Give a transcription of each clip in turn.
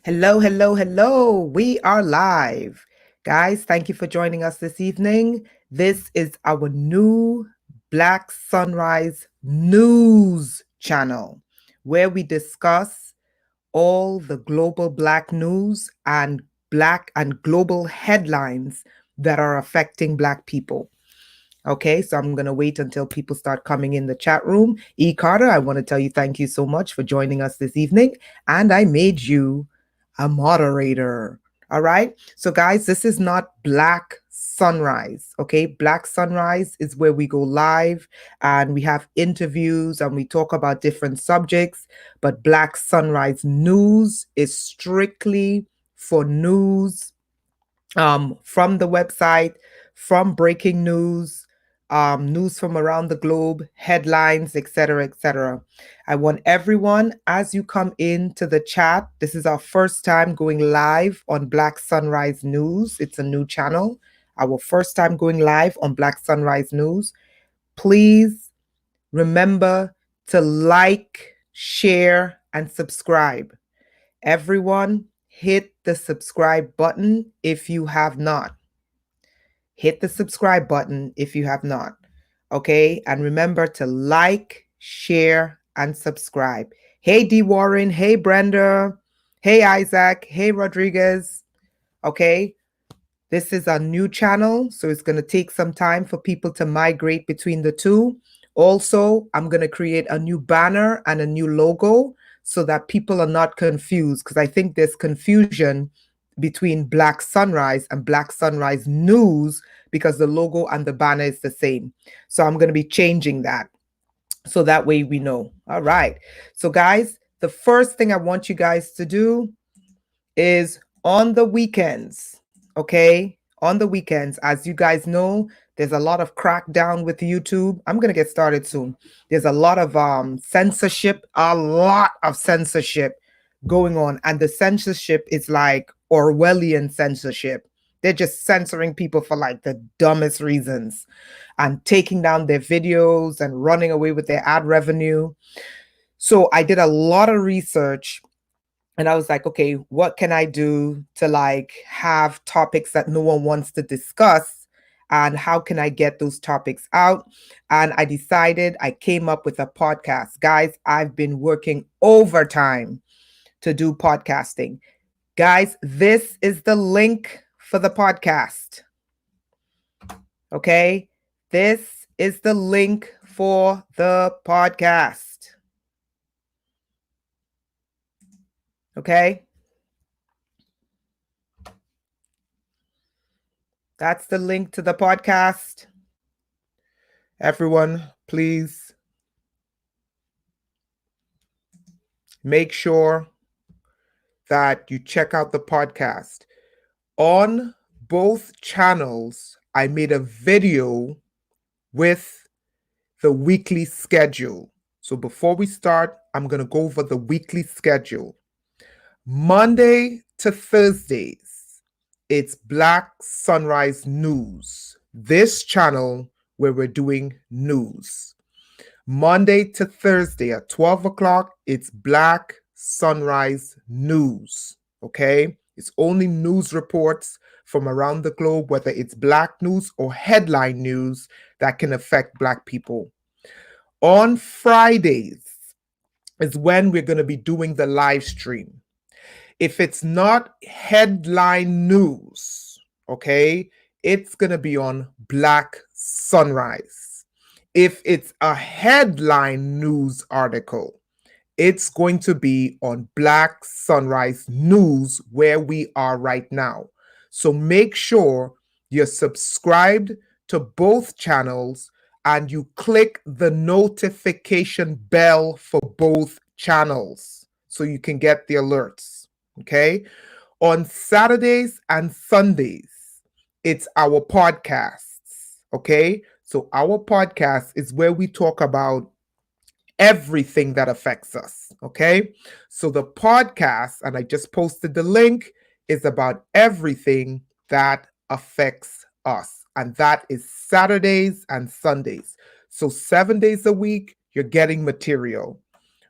Hello, hello, hello. We are live. Guys, thank you for joining us this evening. This is our new Black Sunrise News channel where we discuss all the global Black news and Black and global headlines that are affecting Black people. Okay, so I'm going to wait until people start coming in the chat room. E. Carter, I want to tell you thank you so much for joining us this evening. And I made you a moderator. All right. So, guys, this is not Black Sunrise. Okay. Black Sunrise is where we go live and we have interviews and we talk about different subjects. But Black Sunrise News is strictly for news from the website, from breaking news, news from around the globe, headlines, etc., etc. I want everyone, as you come into the chat, this is our first time going live on Black Sunrise News. It's a new channel. Our first time going live on Black Sunrise News. Please remember to like, share, and subscribe. Everyone, hit the subscribe button if you have not. Hit the subscribe button if you have not. Okay. And remember to like, share, and subscribe. Hey, D. Warren. Hey, Brenda. Hey, Isaac. Hey, Rodriguez. Okay. This is a new channel, so it's going to take some time for people to migrate between the two. Also, I'm going to create a new banner and a new logo so that people are not confused, because I think there's confusion between Black Sunrise and Black Sunrise News because the logo and the banner is the same. So I'm going to be changing that so that way we know. All right. So, guys, the first thing I want you guys to do is on the weekends, okay? On the weekends, as you guys know, there's a lot of crackdown with YouTube. I'm going to get started soon. There's a lot of censorship, going on. And the censorship is like Orwellian censorship. They're just censoring people for like the dumbest reasons and taking down their videos and running away with their ad revenue. So I did a lot of research and I was like, okay, what can I do to like have topics that no one wants to discuss? And how can I get those topics out? And I came up with a podcast. Guys, I've been working overtime to do podcasting. Guys, this is the link for the podcast. Okay. This is the link for the podcast. Okay. That's the link to the podcast. Everyone, please make sure that you check out the podcast. On both channels, I made a video with the weekly schedule. So before we start, I'm going to go over the weekly schedule. Monday to Thursdays, it's Black Sunrise News. This channel where we're doing news. Monday to Thursday at 12 o'clock, it's Black Sunrise News. Okay? It's only news reports from around the globe, whether it's Black news or headline news that can affect Black people. On Fridays is when we're going to be doing the live stream. If it's not headline news, okay, it's going to be on Black Sunrise. If it's a headline news article, it's going to be on Black Sunrise News, where we are right now. So make sure you're subscribed to both channels and you click the notification bell for both channels so you can get the alerts. Okay. On Saturdays and Sundays, it's our podcasts. Okay. So our podcast is where we talk about everything that affects us. Okay. So the podcast, and I just posted the link, is about everything that affects us. And that is Saturdays and Sundays. So 7 days a week, you're getting material.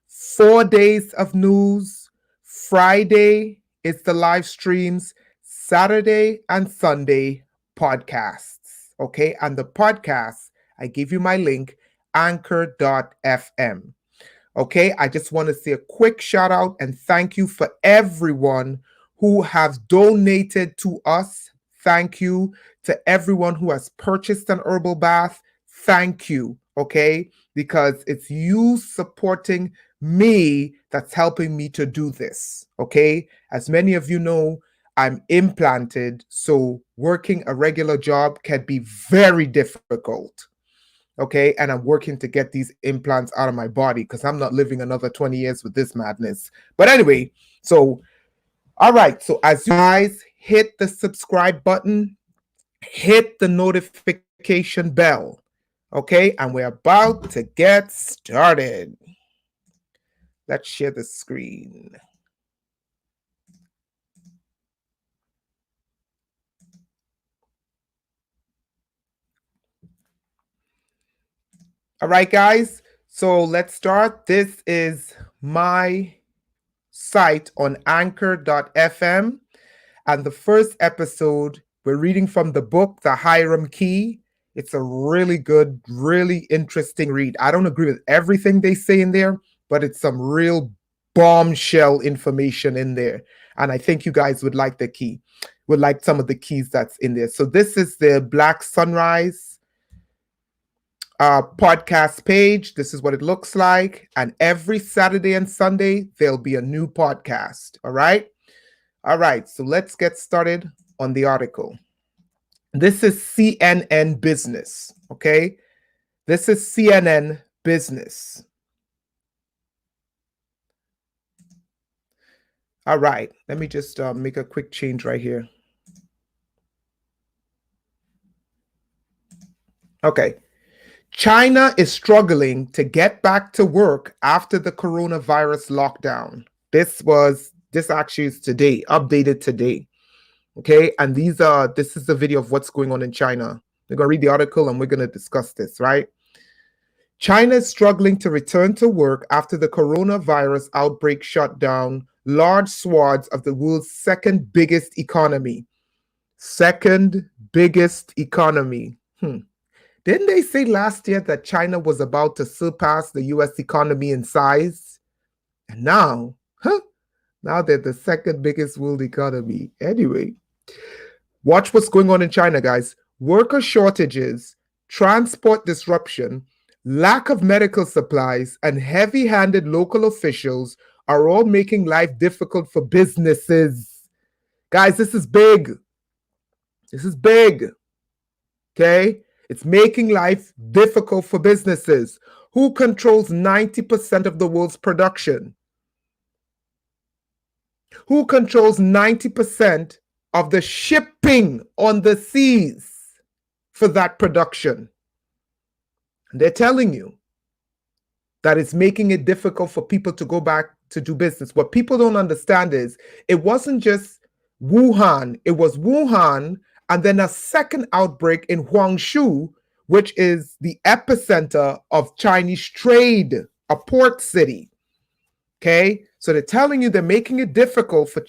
4 days of news. Friday It's the live streams, Saturday and Sunday podcasts. Okay. And the podcasts, I give you my link, anchor.fm. Okay, I just want to say a quick shout out and thank you for everyone who has donated to us. Thank you to everyone who has purchased an herbal bath. Thank you. Okay, because it's you supporting me that's helping me to do this. Okay, as many of you know, I'm implanted, so working a regular job can be very difficult. Okay, and I'm working to get these implants out of my body because I'm not living another 20 years with this madness. But anyway, so all right, so as you guys hit the subscribe button, hit the notification bell. Okay, and we're about to get started. Let's share the screen. All right, guys, so let's start. This is my site on anchor.fm. And the first episode, we're reading from the book, The Hiram Key. It's a really good, really interesting read. I don't agree with everything they say in there, but it's some real bombshell information in there. And I think you guys would like the key, would like some of the keys that's in there. So this is the Black Sunrise podcast page. This is what it looks like. And every Saturday and Sunday, there'll be a new podcast. All right. All right, so let's get started on the article. This is CNN Business, okay? This is CNN Business. All right, let me just make a quick change right here. Okay. China is struggling to get back to work after the coronavirus lockdown. This actually is today, updated today. Okay, and this is the video of what's going on in China. We're going to read the article and we're going to discuss this, right? China is struggling to return to work after the coronavirus outbreak shut down large swaths of the world's second biggest economy. Second biggest economy. Didn't they say last year that China was about to surpass the US economy in size? And now, now they're the second biggest world economy. Anyway, watch what's going on in China, guys. Worker shortages, transport disruption, lack of medical supplies, and heavy-handed local officials are all making life difficult for businesses. Guys, this is big. This is big. Okay? It's making life difficult for businesses. Who controls 90% of the world's production? Who controls 90% of the shipping on the seas for that production? And they're telling you that it's making it difficult for people to go back to do business. What people don't understand is it wasn't just Wuhan, it was Wuhan and then a second outbreak in Guangzhou, which is the epicenter of Chinese trade, a port city. Okay, so they're telling you they're making it difficult for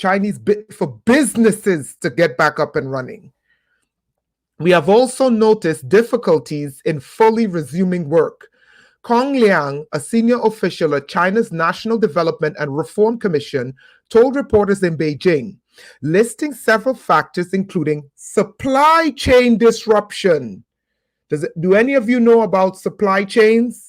for businesses to get back up and running. We have also noticed difficulties in fully resuming work. Kong Liang, a senior official at China's National Development and Reform Commission, told reporters in Beijing, listing several factors including supply chain disruption. Do any of you know about supply chains?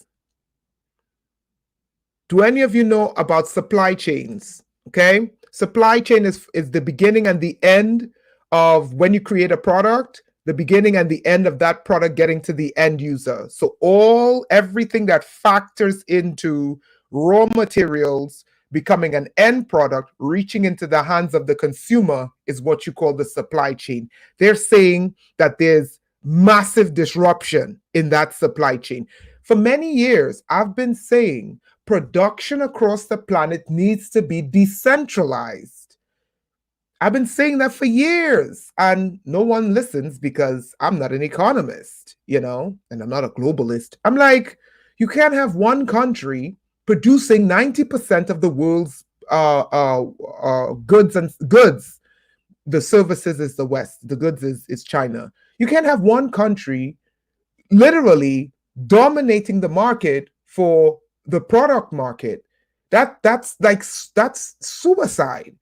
Do any of you know about supply chains? Okay, supply chain is the beginning and the end of when you create a product, the beginning and the end of that product getting to the end user. So everything that factors into raw materials becoming an end product, reaching into the hands of the consumer is what you call the supply chain. They're saying that there's massive disruption in that supply chain. For many years, I've been saying production across the planet needs to be decentralized. I've been saying that for years, and no one listens because I'm not an economist, and I'm not a globalist. I'm like, you can't have one country producing 90% of the world's goods. The services is the West. The goods is China. You can't have one country literally dominating the market for the product market. That's suicide.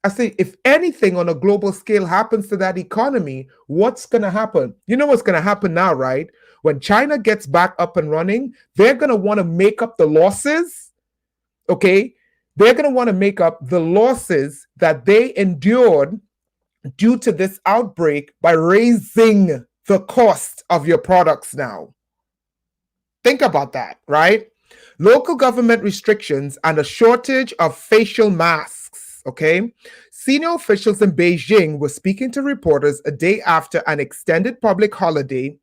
I say, if anything on a global scale happens to that economy, what's going to happen? You know what's going to happen now, right? When China gets back up and running, they're going to want to make up the losses. Okay. They're going to want to make up the losses that they endured due to this outbreak by raising the cost of your products now. Think about that, right? Local government restrictions and a shortage of facial masks, okay? Senior officials in Beijing were speaking to reporters a day after an extended public holiday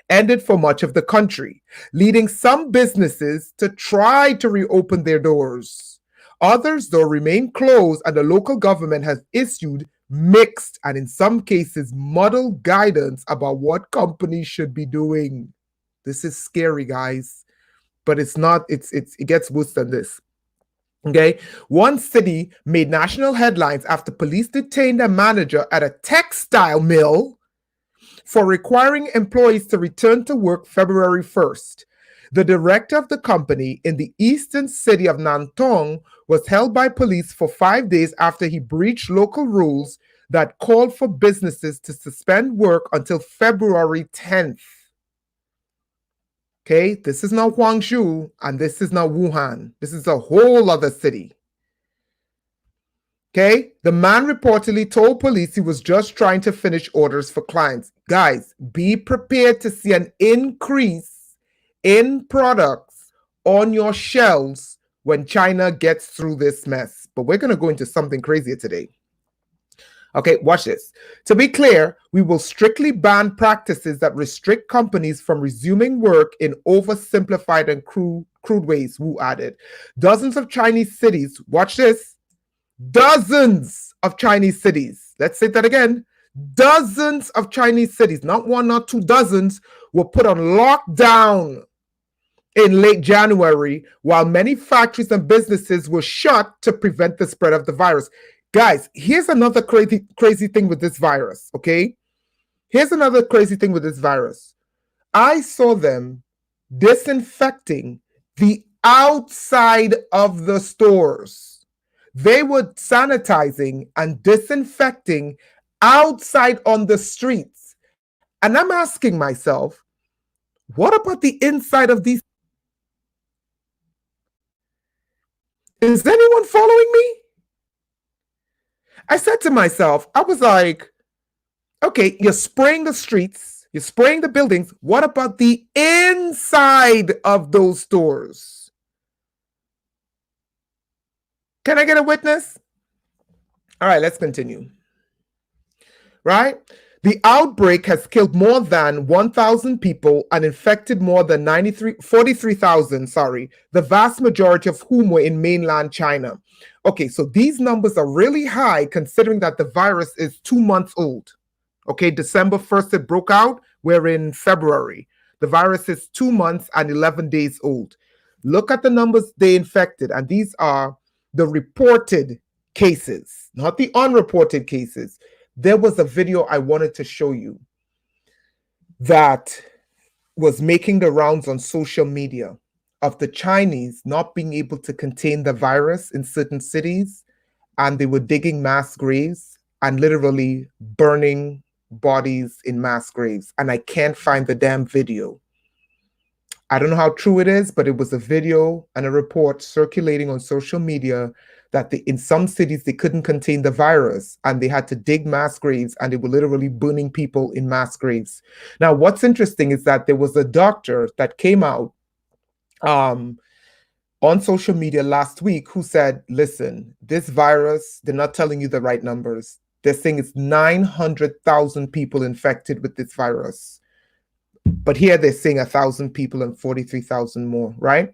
ended for much of the country, leading some businesses to try to reopen their doors. Others, though, remain closed, and the local government has issued mixed and, in some cases, muddled guidance about what companies should be doing. This is scary, guys, but it's not. It gets worse than this. Okay, one city made national headlines after police detained a manager at a textile mill for requiring employees to return to work February 1st. The director of the company in the eastern city of Nantong was held by police for 5 days after he breached local rules that called for businesses to suspend work until February 10th. Okay, this is not Guangzhou and this is not Wuhan. This is a whole other city. Okay, the man reportedly told police he was just trying to finish orders for clients. Guys, be prepared to see an increase in products on your shelves when China gets through this mess. But we're going to go into something crazier today. Okay, watch this. To be clear, we will strictly ban practices that restrict companies from resuming work in oversimplified and crude ways, Wu added. Dozens of Chinese cities, watch this, dozens of Chinese cities, let's say that again, dozens of Chinese cities, not one, not two, dozens, were put on lockdown in late January, while many factories and businesses were shut to prevent the spread of the virus. Guys, here's another crazy thing with this virus, okay? Here's another crazy thing with this virus. I saw them disinfecting the outside of the stores. They were sanitizing and disinfecting outside on the streets. And I'm asking myself, what about the inside of these? Is anyone following me? I said to myself, I was like, okay, you're spraying the streets, you're spraying the buildings. What about the inside of those stores? Can I get a witness? All right, let's continue. Right? The outbreak has killed more than 1,000 people and infected more than 43,000, the vast majority of whom were in mainland China. Okay, so these numbers are really high considering that the virus is 2 months old. Okay, December 1st it broke out. We're in February. The virus is 2 months and 11 days old. Look at the numbers they infected, and these are the reported cases, not the unreported cases. There was a video I wanted to show you that was making the rounds on social media of the Chinese not being able to contain the virus in certain cities, and they were digging mass graves and literally burning bodies in mass graves. And I can't find the damn video. I don't know how true it is, but it was a video and a report circulating on social media that in some cities they couldn't contain the virus and they had to dig mass graves, and they were literally burning people in mass graves. Now, what's interesting is that there was a doctor that came out on social media last week who said, listen, this virus, they're not telling you the right numbers. They're saying it's 900,000 people infected with this virus. But here they're saying 1,000 people and 43,000 more, right?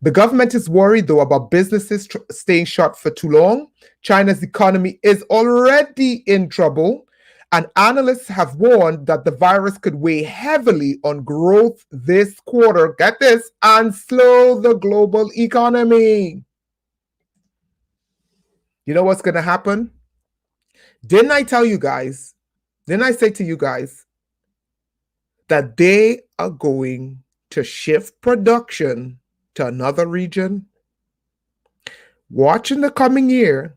The government is worried, though, about businesses staying shut for too long. China's economy is already in trouble, and analysts have warned that the virus could weigh heavily on growth this quarter, get this, and slow the global economy. You know what's going to happen? Didn't I tell you guys? Didn't I say to you guys that they are going to shift production to another region? Watch in the coming year,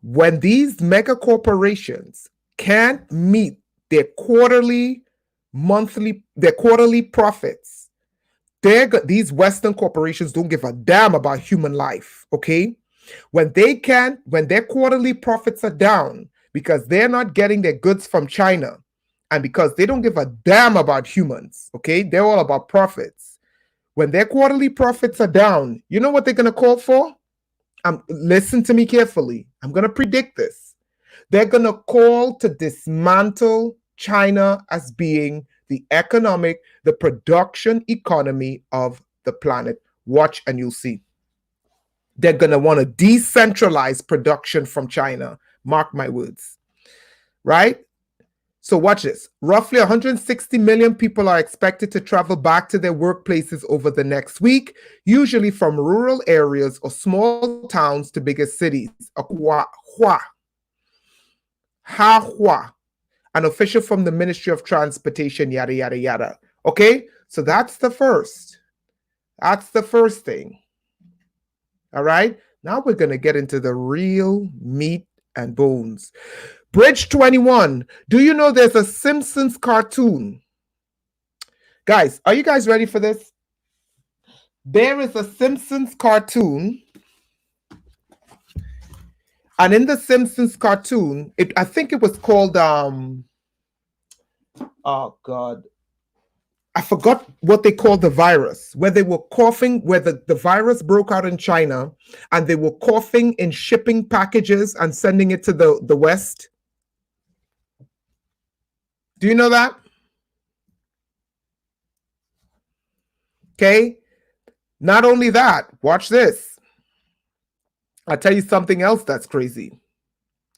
when these mega corporations can't meet their quarterly, their quarterly profits, these Western corporations don't give a damn about human life, okay? When their quarterly profits are down because they're not getting their goods from China and because they don't give a damn about humans, okay? They're all about profits. When their quarterly profits are down, you know what they're going to call for? Listen to me carefully. I'm going to predict this. They're going to call to dismantle China as being the production economy of the planet. Watch and you'll see. They're going to want to decentralize production from China. Mark my words. Right? So watch this. Roughly 160 million people are expected to travel back to their workplaces over the next week, usually from rural areas or small towns to bigger cities. Hua. An official from the Ministry of Transportation, yada, yada, yada. Okay? So that's the first. That's the first thing. All right? Now we're going to get into the real meat and bones. Bridge 21. Do you know there's a Simpsons cartoon? Guys, are you guys ready for this? There is a Simpsons cartoon. And in the Simpsons cartoon, I think it was called, oh God. I forgot what they called the virus, where they were coughing, where the virus broke out in China, and they were coughing in shipping packages and sending it to the West. Do you know that? Okay. Not only that, watch this. I'll tell you something else that's crazy.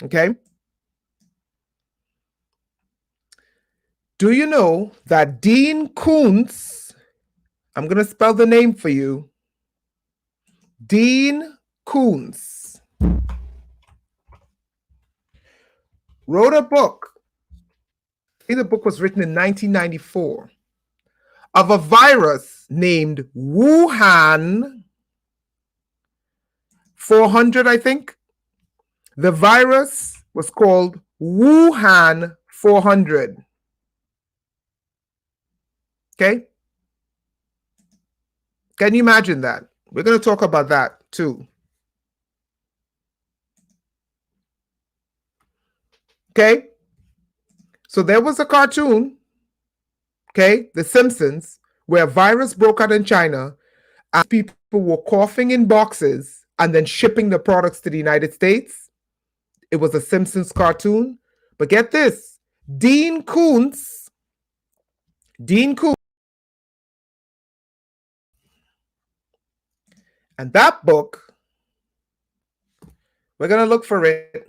Okay. Do you know that Dean Koontz, I'm going to spell the name for you, Dean Koontz, wrote a book. I think the book was written in 1994 of a virus named Wuhan 400, I think. The virus was called Wuhan 400. Okay? Can you imagine that? We're going to talk about that too. Okay? So there was a cartoon, okay, The Simpsons, where a virus broke out in China and people were coughing in boxes and then shipping the products to the United States. It was a Simpsons cartoon. But get this, Dean Koontz, and that book, we're going to look for it.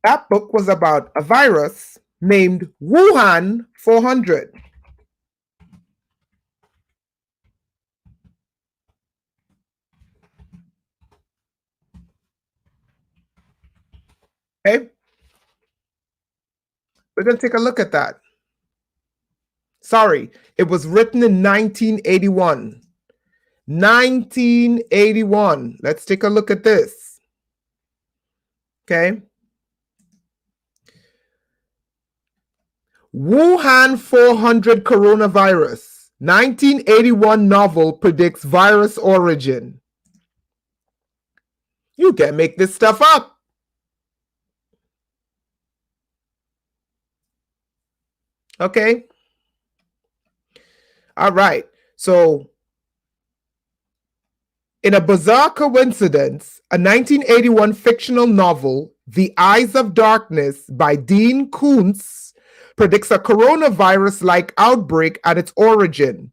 That book was about a virus named Wuhan 400. Okay? We're going to take a look at that. Sorry, it was written in 1981. 1981. Let's take a look at this. Okay? Wuhan 400 coronavirus. 1981 novel predicts virus origin. You can't make this stuff up. Okay? All right. So, in a bizarre coincidence, a 1981 fictional novel, The Eyes of Darkness by Dean Koontz, predicts a coronavirus-like outbreak at its origin.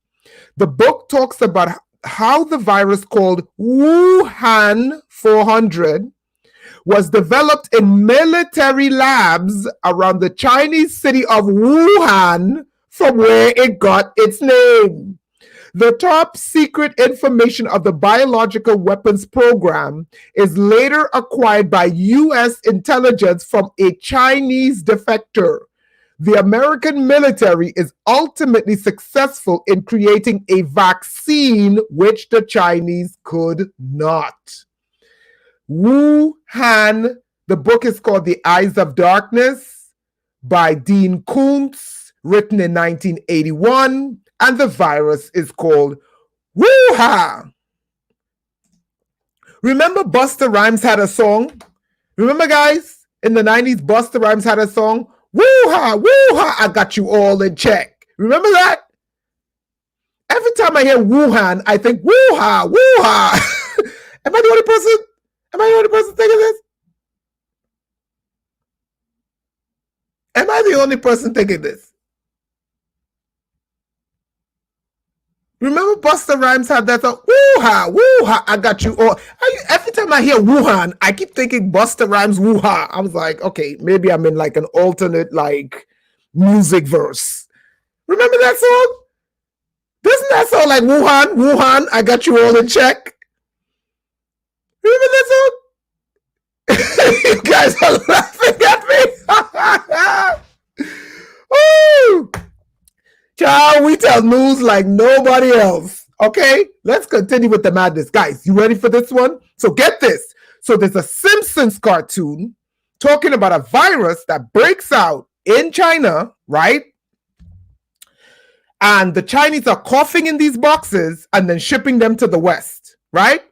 The book talks about how the virus called Wuhan 400 was developed in military labs around the Chinese city of Wuhan, from where it got its name. The top secret information of the biological weapons program is later acquired by U.S. intelligence from a Chinese defector. The American military is ultimately successful in creating a vaccine which the Chinese could not. Wuhan, the book is called The Eyes of Darkness by Dean Koontz, written in 1981, and the virus is called Wuhan. Remember Busta Rhymes had a song? Remember, guys? In the 90s, Busta Rhymes had a song? Woo-ha, woo-ha, I got you all in check. Remember that? Every time I hear Wuhan, I think woo-ha, woo-ha. Am I the only person? Am I the only person thinking this? Am I the only person thinking this? Remember Busta Rhymes had that song? Woo-ha, woo-ha, I got you all. Every time I hear Wuhan, I keep thinking Busta Rhymes woo-ha. I was like, okay, maybe I'm in like an alternate like music verse. Remember that song? Doesn't that sound like Wuhan, Wuhan, I got you all in check? Remember that song? You guys are laughing at me. Woo! Child, we tell news like nobody else. Okay, let's continue with the madness. Guys, you ready for this one? So get this. So there's a Simpsons cartoon talking about a virus that breaks out in China, right? And the Chinese are coughing in these boxes and then shipping them to the West, right?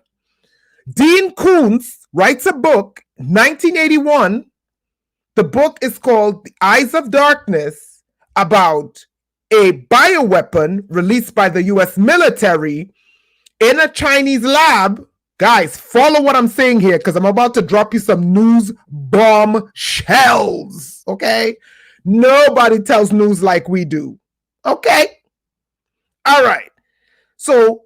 Dean Koontz writes a book, 1981. The book is called The Eyes of Darkness, about a bioweapon released by the US military in a Chinese lab. Guys, follow what I'm saying here because I'm about to drop you some news bomb shells, okay? Nobody tells news like we do, okay? All right. So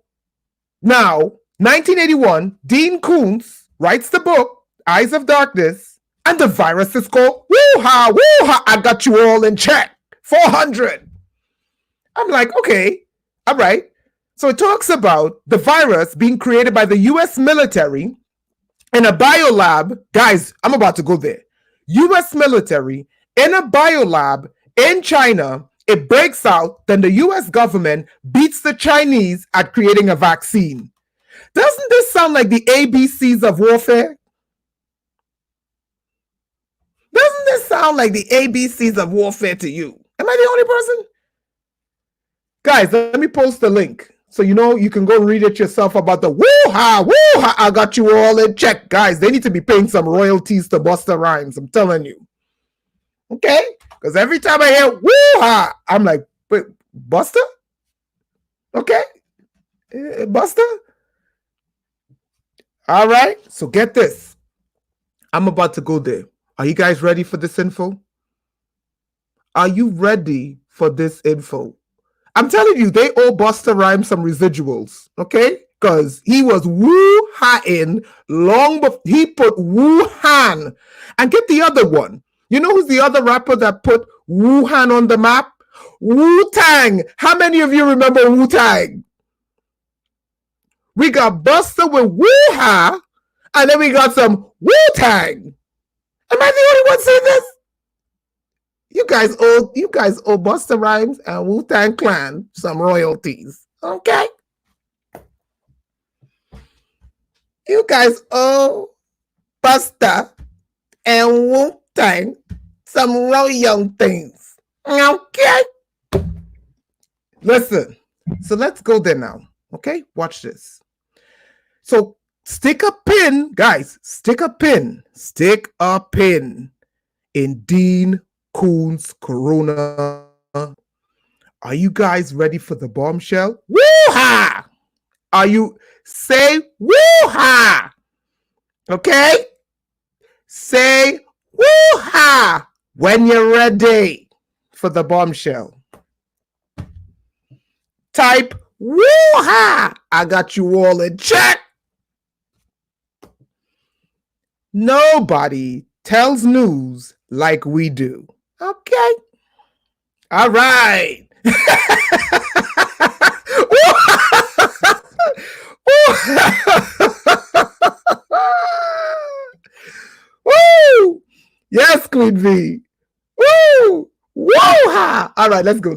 now, 1981, Dean Koontz writes the book, Eyes of Darkness, and the virus is called Woo-ha, Woo-ha, I got you all in check, 400. I'm like, okay, all right. So it talks about the virus being created by the US military in a biolab. Guys, I'm about to go there. US military in a biolab in China. It breaks out, then the US government beats the Chinese at creating a vaccine. Doesn't this sound like the ABCs of warfare? Doesn't this sound like the ABCs of warfare to you? Am I the only person? Guys, let me post the link so you know you can go read it yourself about the woo-ha, woo-ha, I got you all in check. Guys, they need to be paying some royalties to Busta Rhymes, I'm telling you. Okay? Because every time I hear woo-ha, I'm like, wait, Busta? Okay? Busta? All right, so get this. I'm about to go there. Are you guys ready for this info? Are you ready for this info? I'm telling you, they owe Busta Rhymes some residuals, okay? Because he was woo-ha-ing long before he put Wuhan. And get the other one. You know who's the other rapper that put Wuhan on the map? Wu-Tang. How many of you remember Wu-Tang? We got Busta with Woo-ha, and then we got some Wu-Tang. Am I the only one saying this? You guys owe Busta Rhymes and Wu-Tang Clan some royalties. Okay? You guys owe Busta and Wu-Tang some royalties. Okay? Listen. So let's go there now. Okay? Watch this. So stick a pin, guys. Stick a pin in Dean Koontz Corona. Are you guys ready for the bombshell? Woo-ha! Are you? Say woo-ha! Okay? Say woo-ha when you're ready for the bombshell. Type woo-ha! I got you all in check. Nobody tells news like we do. Okay. All right. Woo! Yes, Queen V. Woo! Woo! Ha! All right, let's go.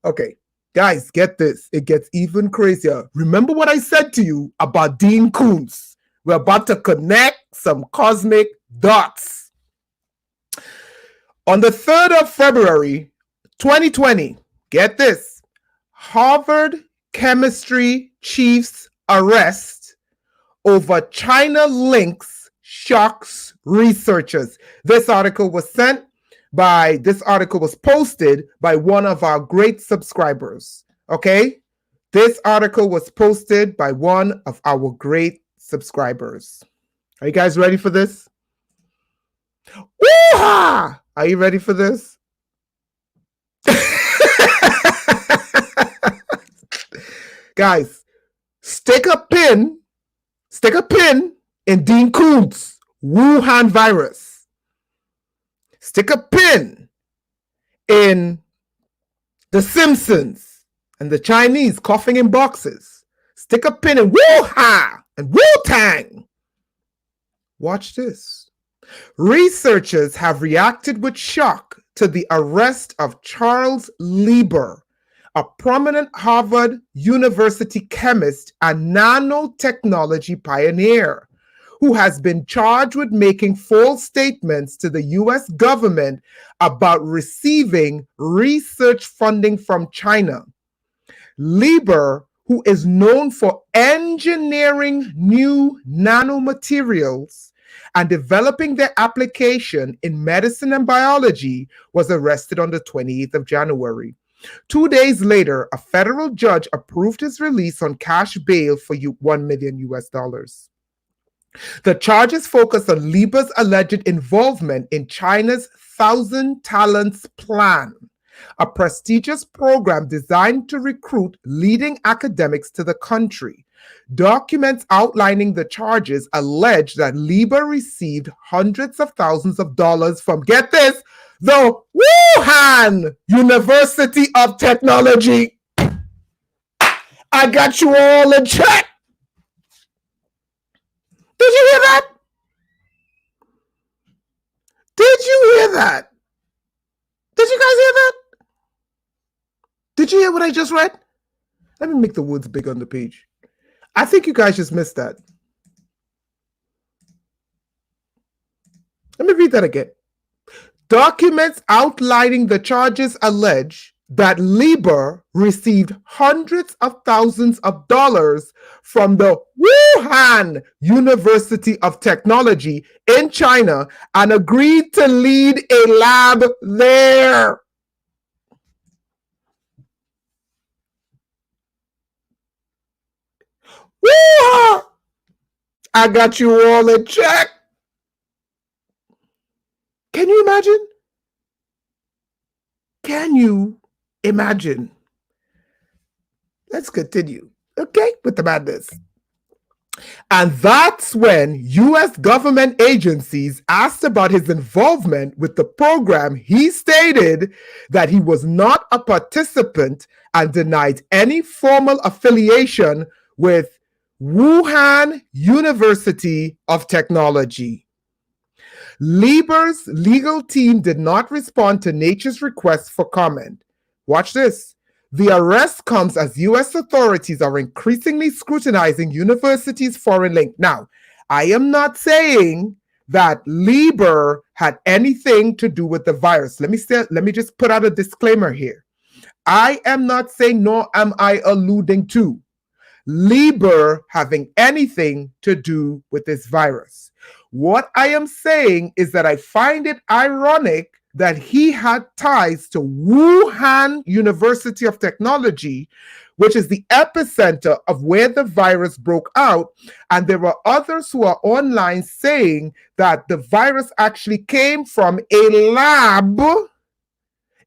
Okay. Guys, get this. It gets even crazier. Remember what I said to you about Dean Koontz? We're about to connect some cosmic dots. On the 3rd of February, 2020, get this. Harvard chemistry chief's arrest over China links shocks researchers. This article was posted by one of our great subscribers. Okay? This article was posted by one of our great subscribers. Are you guys ready for this? Woo-ha! Are you ready for this? Guys, stick a pin in Dean Koontz' Wuhan virus. Stick a pin in The Simpsons and the Chinese coughing in boxes. Stick a pin in Wuhan and Wu-Tang. Watch this. Researchers have reacted with shock to the arrest of Charles Lieber, a prominent Harvard University chemist and nanotechnology pioneer, who has been charged with making false statements to the US government about receiving research funding from China. Lieber, who is known for engineering new nanomaterials and developing their application in medicine and biology, was arrested on the 28th of January. 2 days later, a federal judge approved his release on cash bail for $1 million. The charges focus on Lieber's alleged involvement in China's Thousand Talents Plan, a prestigious program designed to recruit leading academics to the country. Documents outlining the charges allege that Lieber received hundreds of thousands of dollars from, get this, the Wuhan University of Technology. I got you all in check. Did you hear that? Did you hear that? Did you guys hear that? Did you hear what I just read? Let me make the words big on the page. I think you guys just missed that. Let me read that again. Documents outlining the charges allege that Lieber received hundreds of thousands of dollars from the Wuhan University of Technology in China and agreed to lead a lab there. Woo! I got you all in check. Can you imagine? Can you imagine? Let's continue, okay, with the madness. And that's when US government agencies asked about his involvement with the program. He stated that he was not a participant and denied any formal affiliation with Wuhan University of Technology. Lieber's legal team did not respond to Nature's request for comment. Watch this. The arrest comes as US authorities are increasingly scrutinizing universities' foreign link. Now, I am not saying that Lieber had anything to do with the virus. Let me just put out a disclaimer here. I am not saying, nor am I alluding to Lieber having anything to do with this virus. What I am saying is that I find it ironic that he had ties to Wuhan University of Technology, which is the epicenter of where the virus broke out. And there are others who are online saying that the virus actually came from a lab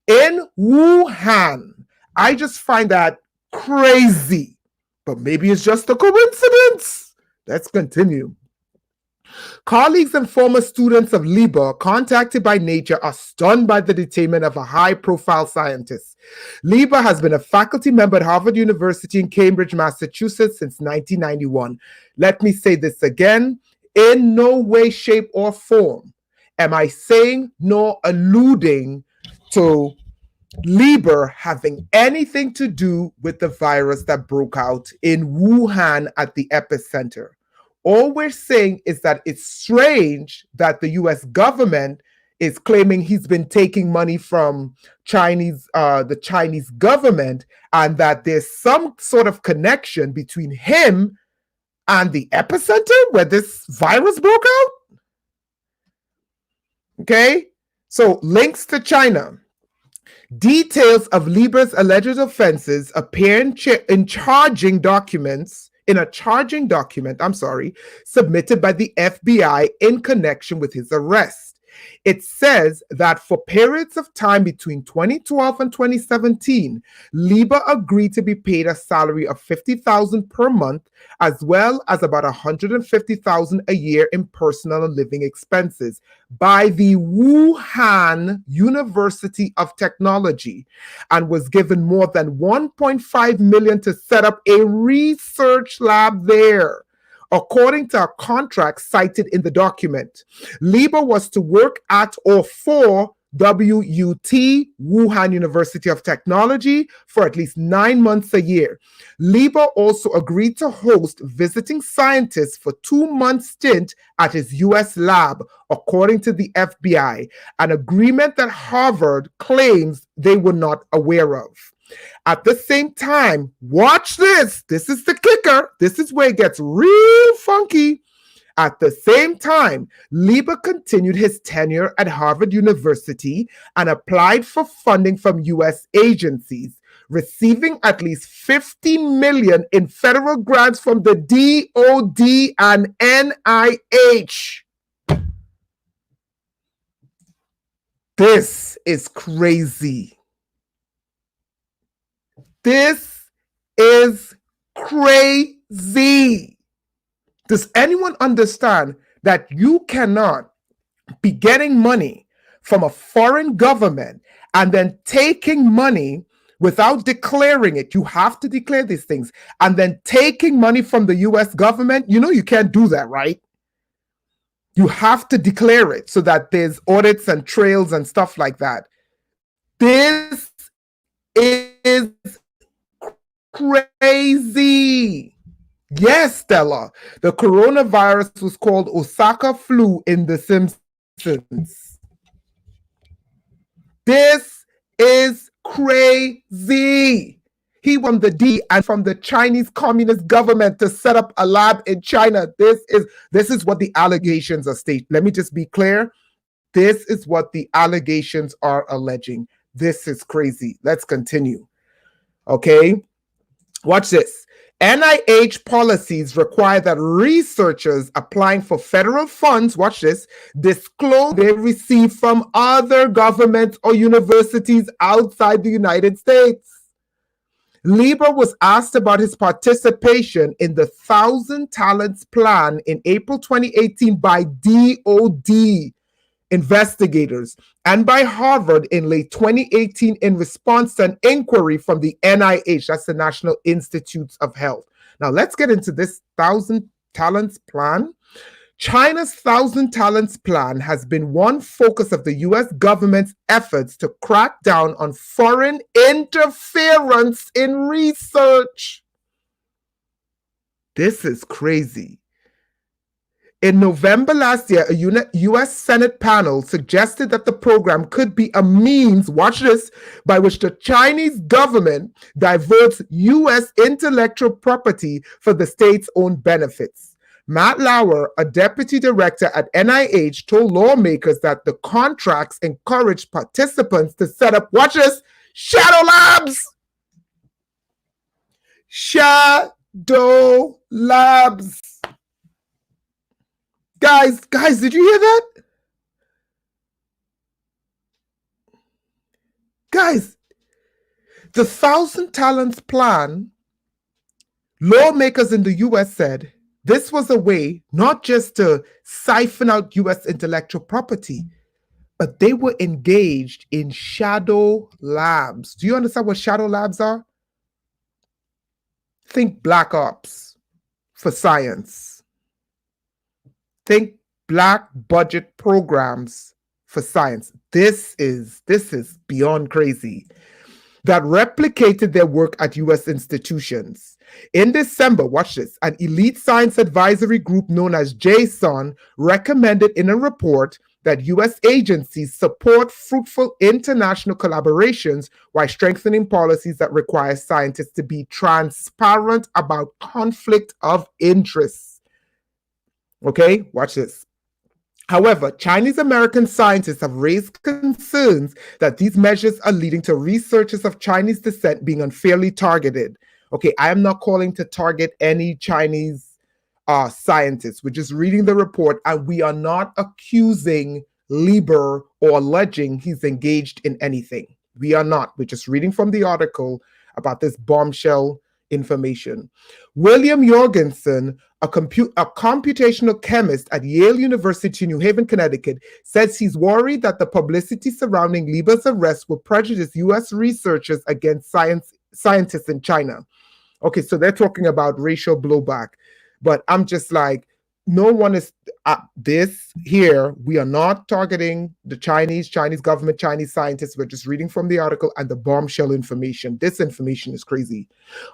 in Wuhan. I just find that crazy, but maybe it's just a coincidence. Let's continue. Colleagues and former students of Lieber, contacted by Nature, are stunned by the detainment of a high profile scientist. Lieber has been a faculty member at Harvard University in Cambridge, Massachusetts since 1991. Let me say this again. In no way, shape, or form am I saying nor alluding to Lieber having anything to do with the virus that broke out in Wuhan at the epicenter. All we're saying is that it's strange that the US government is claiming he's been taking money from the Chinese government, and that there's some sort of connection between him and the epicenter where this virus broke out. Okay, so links to China. Details of Lieber's alleged offenses appear in charging documents, in a charging document, submitted by the FBI in connection with his arrest. It says that for periods of time between 2012 and 2017, Lieber agreed to be paid a salary of $50,000 per month, as well as about $150,000 a year in personal and living expenses by the Wuhan University of Technology, and was given more than $1.5 million to set up a research lab there. According to a contract cited in the document, Lieber was to work at or for WUT, Wuhan University of Technology, for at least 9 months a year. Lieber also agreed to host visiting scientists for 2-month stint at his US lab, according to the FBI, an agreement that Harvard claims they were not aware of. At the same time, watch this. This is the kicker. This is where it gets real funky. At the same time, Lieber continued his tenure at Harvard University and applied for funding from U.S. agencies, receiving at least $50 million in federal grants from the DoD and NIH. This is crazy. This is crazy. Does anyone understand that you cannot be getting money from a foreign government and then taking money without declaring it? You have to declare these things. And then taking money from the US government, you know you can't do that, right? You have to declare it so that there's audits and trails and stuff like that. This is crazy. Yes, Stella. The coronavirus was called Osaka flu in The Simpsons. This is crazy. He won the D and from the Chinese Communist government to set up a lab in China. This is what the allegations are stating. Let me just be clear. This is what the allegations are alleging. This is crazy. Let's continue. Okay. Watch this. NIH policies require that researchers applying for federal funds, watch this, disclose they receive from other governments or universities outside the United States. Lieber was asked about his participation in the 1,000 Talents Plan in April 2018 by DoD investigators and by Harvard in late 2018 in response to an inquiry from the NIH, that's the National Institutes of Health. Now let's get into this 1,000 Talents Plan. China's 1,000 Talents Plan has been one focus of the US government's efforts to crack down on foreign interference in research. This is crazy. In November last year, a U.S. Senate panel suggested that the program could be a means, watch this, by which the Chinese government diverts U.S. intellectual property for the state's own benefits. Matt Lauer, a deputy director at NIH, told lawmakers that the contracts encouraged participants to set up, watch this, shadow labs. Shadow labs. Guys, did you hear that? Guys, the 1,000 Talents Plan, lawmakers in the US said, This was a way not just to siphon out US intellectual property, but they were engaged in shadow labs. Do you understand what shadow labs are? Think black ops for science. Think black budget programs for science. This is beyond crazy. That replicated their work at US institutions. In December, watch this, an elite science advisory group known as JSON recommended in a report that US agencies support fruitful international collaborations while strengthening policies that require scientists to be transparent about conflict of interest. Okay, watch this. However, Chinese American scientists have raised concerns that these measures are leading to researchers of Chinese descent being unfairly targeted. Okay, I am not calling to target any Chinese scientists. We're just reading the report, and we are not accusing Lieber or alleging he's engaged in anything. We are not. We're just reading from the article about this bombshell information. William Jorgensen, a computational chemist at Yale University, New Haven, Connecticut, says he's worried that the publicity surrounding Lieber's arrest will prejudice U.S. researchers against scientists in China. Okay, so they're talking about racial blowback, but I'm just like, no one is this here. We are not targeting the Chinese government, Chinese scientists. We're just reading from the article and the bombshell information. This information is crazy.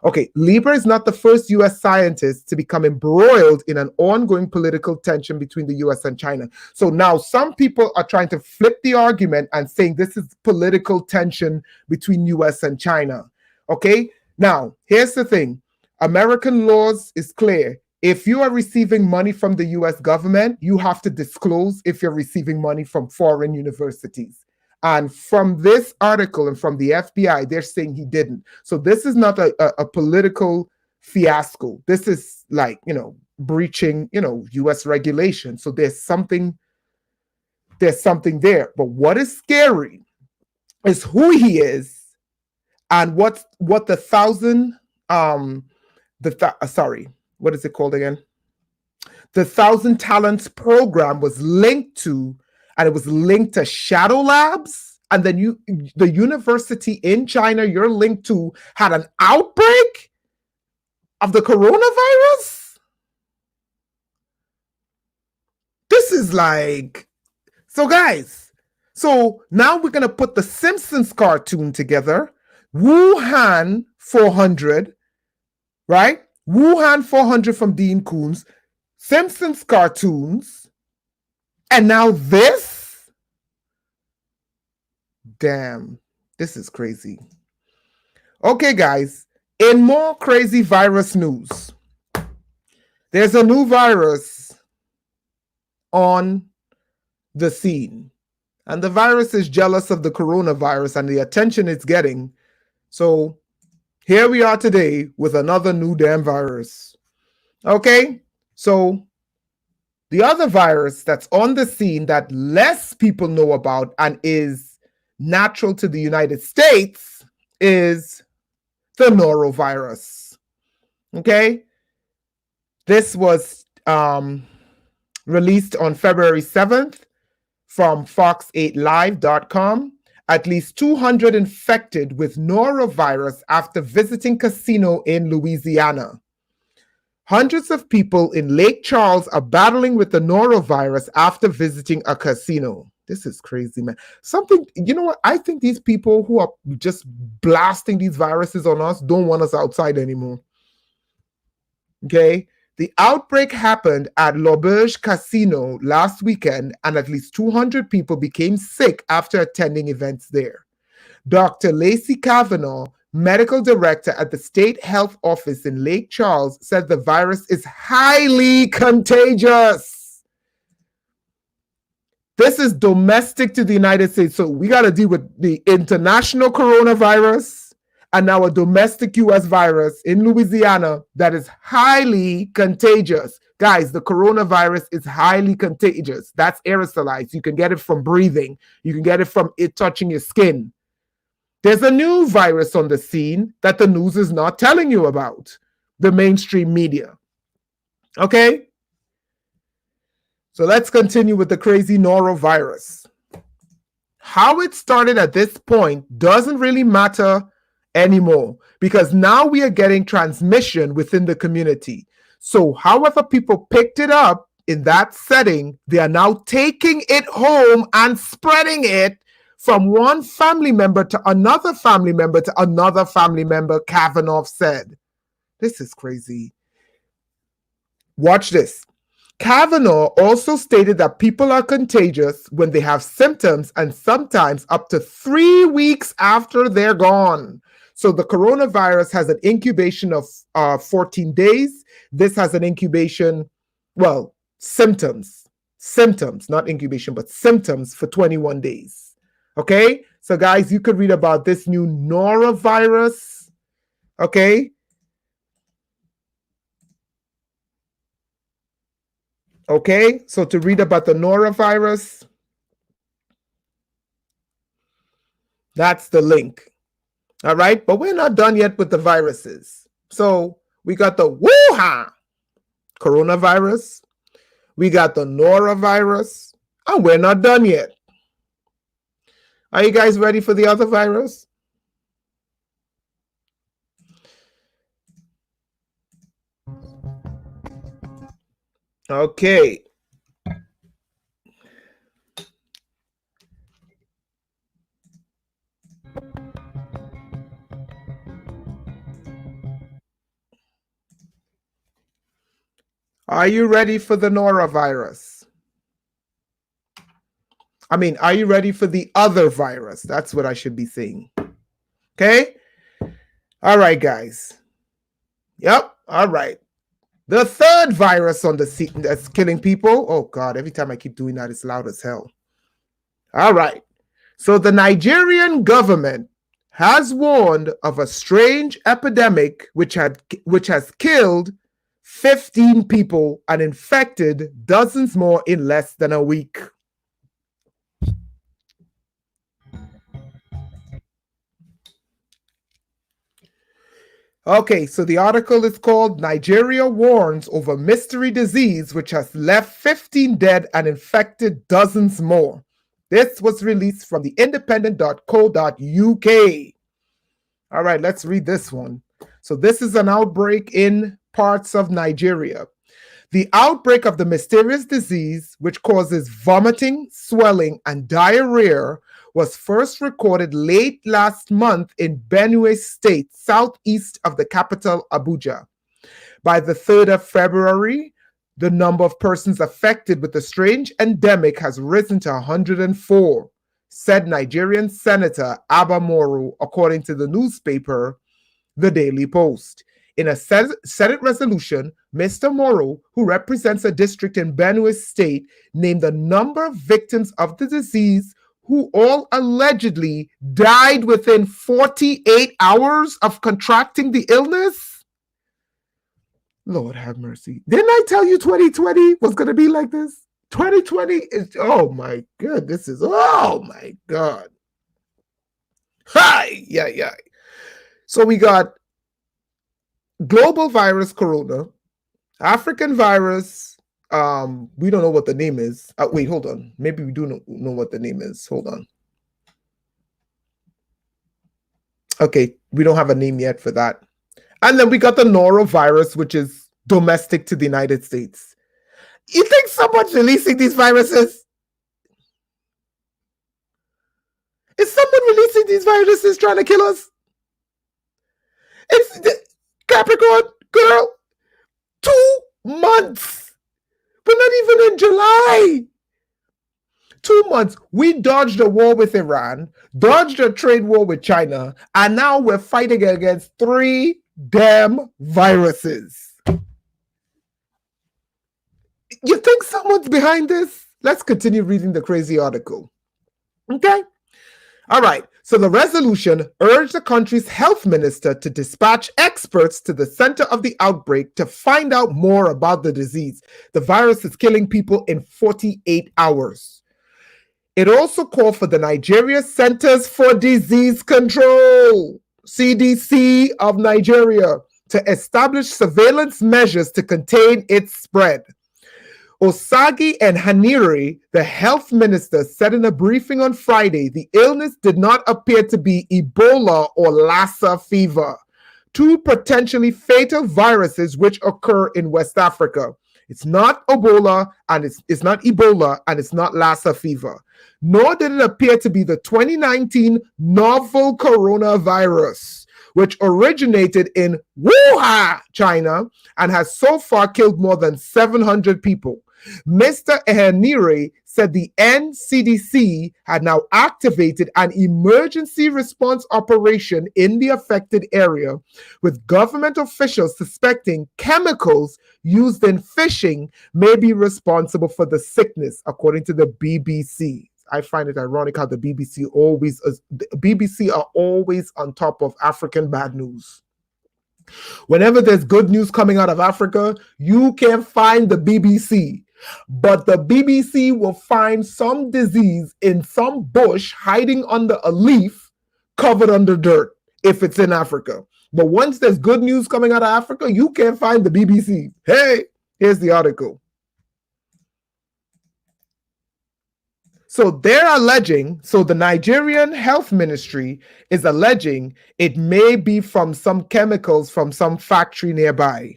Okay, Lieber is not the first U.S. scientist to become embroiled in an ongoing political tension between the U.S. and China. So now some people are trying to flip the argument and saying this is political tension between U.S. and China. Okay, now here's the thing. American laws is clear. If you are receiving money from the US government, you have to disclose if you're receiving money from foreign universities. And from this article and from the FBI, they're saying he didn't. So this is not a political fiasco. This is like, breaching, US regulation. So there's something there. But what is scary is who he is and what the what is it called again? The 1,000 Talents program was linked to, and it was linked to shadow labs. And then the university in China you're linked to had an outbreak of the coronavirus. This is like, so guys, so now we're going to put the Simpsons cartoon together. Wuhan 400, right? Wuhan 400 from Dean Koontz, Simpsons cartoons, and now this? Damn, this is crazy. Okay, guys, in more crazy virus news, there's a new virus on the scene, and the virus is jealous of the coronavirus and the attention it's getting. So here we are today with another new damn virus. Okay, so the other virus that's on the scene that less people know about and is natural to the United States is the norovirus. Okay, this was released on February 7th from fox8live.com. At least 200 infected with norovirus after visiting casino in Louisiana. Hundreds of people in Lake Charles are battling with the norovirus after visiting a casino. This is crazy, man. You know what? I think these people who are just blasting these viruses on us don't want us outside anymore. Okay? The outbreak happened at L'Auberge Casino last weekend, and at least 200 people became sick after attending events there. Dr. Lacey Kavanaugh, medical director at the State Health Office in Lake Charles, said the virus is highly contagious. This is domestic to the United States, so we got to deal with the international coronavirus and now a domestic US virus in Louisiana that is highly contagious. Guys, the coronavirus is highly contagious. That's aerosolized. You can get it from breathing. You can get it from it touching your skin. There's a new virus on the scene that the news is not telling you about, the mainstream media. Okay? So let's continue with the crazy norovirus. How it started at this point doesn't really matter anymore because now we are getting transmission within the community. So, however, people picked it up in that setting, they are now taking it home and spreading it from one family member to another family member to another family member, Kavanaugh said. This is crazy. Watch this. Kavanaugh also stated that people are contagious when they have symptoms and sometimes up to 3 weeks after they're gone. So the coronavirus has an incubation of 14 days. This has an incubation, well, symptoms, not incubation, but symptoms for 21 days. Okay? So guys, you could read about this new norovirus. Okay? Okay, so to read about the norovirus, that's the link. All right, but we're not done yet with the viruses. So we got the Wuhan coronavirus, we got the norovirus, and we're not done yet. Are you guys ready for the other virus? Okay. Are you ready for the norovirus? I mean, are you ready for the other virus? That's what I should be saying. Okay? All right, guys. Yep. All right. The third virus on the scene that's killing people. Oh, God. Every time I keep doing that, it's loud as hell. All right. So the Nigerian government has warned of a strange epidemic which has killed 15 people and infected dozens more in less than a week. Okay, so the article is called Nigeria Warns Over Mystery Disease Which Has Left 15 Dead and Infected Dozens More. This was released from the independent.co.uk. All right, let's read this one. So this is an outbreak in parts of Nigeria. The outbreak of the mysterious disease, which causes vomiting, swelling, and diarrhea, was first recorded late last month in Benue State, southeast of the capital, Abuja. By the 3rd of February, the number of persons affected with the strange endemic has risen to 104, said Nigerian Senator Abba Moro, according to the newspaper, The Daily Post. In a Senate resolution, Mr. Moro, who represents a district in Benue State, named the number of victims of the disease who all allegedly died within 48 hours of contracting the illness. Lord have mercy. Didn't I tell you 2020 was going to be like this? 2020 is, oh my God, this is, oh my God. Hi, yeah. So we got global virus corona, African virus, we don't know what the name is. Wait, hold on. Maybe we do know what the name is. Hold on. Okay, we don't have a name yet for that. And then we got the norovirus, which is domestic to the United States. You think someone's releasing these viruses? Is someone releasing these viruses trying to kill us? It's Capricorn, girl, 2 months. We're not even in July. 2 months. We dodged a war with Iran, dodged a trade war with China, and now we're fighting against 3 damn viruses. You think someone's behind this? Let's continue reading the crazy article. Okay? All right. So the resolution urged the country's health minister to dispatch experts to the center of the outbreak to find out more about the disease. The virus is killing people in 48 hours. It also called for the Nigeria Centers for Disease Control, CDC of Nigeria, to establish surveillance measures to contain its spread. Osagi and Haniri, the health minister, said in a briefing on Friday the illness did not appear to be Ebola or Lassa fever, two potentially fatal viruses which occur in West Africa. It's not Ebola and it's not Ebola and it's not Lassa fever. Nor did it appear to be the 2019 novel coronavirus, which originated in Wuhan, China, and has so far killed more than 700 people. Mr. Ehanire said the NCDC had now activated an emergency response operation in the affected area, with government officials suspecting chemicals used in fishing may be responsible for the sickness, according to the BBC. I find it ironic how the BBC are always on top of African bad news. Whenever there's good news coming out of Africa, you can find the BBC. But the BBC will find some disease in some bush hiding under a leaf covered under dirt if it's in Africa. But once there's good news coming out of Africa, you can't find the BBC. Hey, here's the article. So they're alleging, so the Nigerian health ministry is alleging it may be from some chemicals from some factory nearby.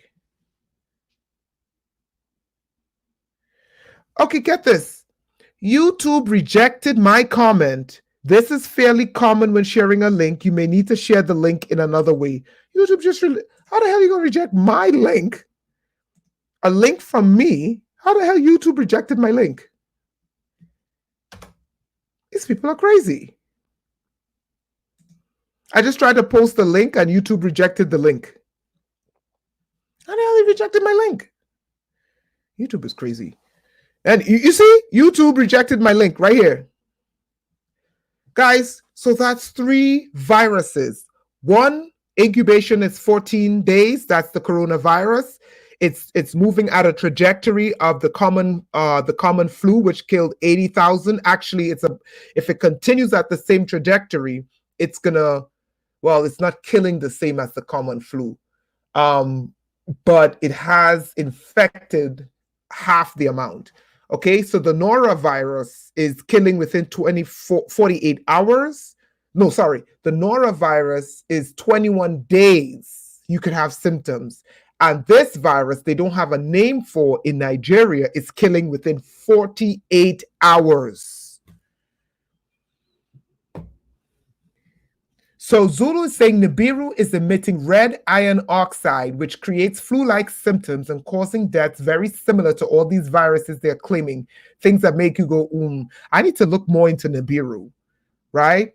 Okay, get this. YouTube rejected my comment. This is fairly common when sharing a link. You may need to share the link in another way. YouTube just, how the hell are you going to reject my link? A link from me? How the hell YouTube rejected my link? These people are crazy. I just tried to post the link and YouTube rejected the link. How the hell they rejected my link? YouTube is crazy. And you see, YouTube rejected my link right here. Guys, so that's 3 viruses. One, incubation is 14 days. That's the coronavirus. It's moving at a trajectory of the common flu, which killed 80,000. Actually, if it continues at the same trajectory, it's not killing the same as the common flu. But it has infected half the amount. Okay, so the norovirus is killing within 48 hours. No, sorry. The norovirus is 21 days. You could have symptoms. And this virus, they don't have a name for in Nigeria, is killing within 48 hours. So Zulu is saying Nibiru is emitting red iron oxide, which creates flu-like symptoms and causing deaths very similar to all these viruses they're claiming, things that make you go, I need to look more into Nibiru, right?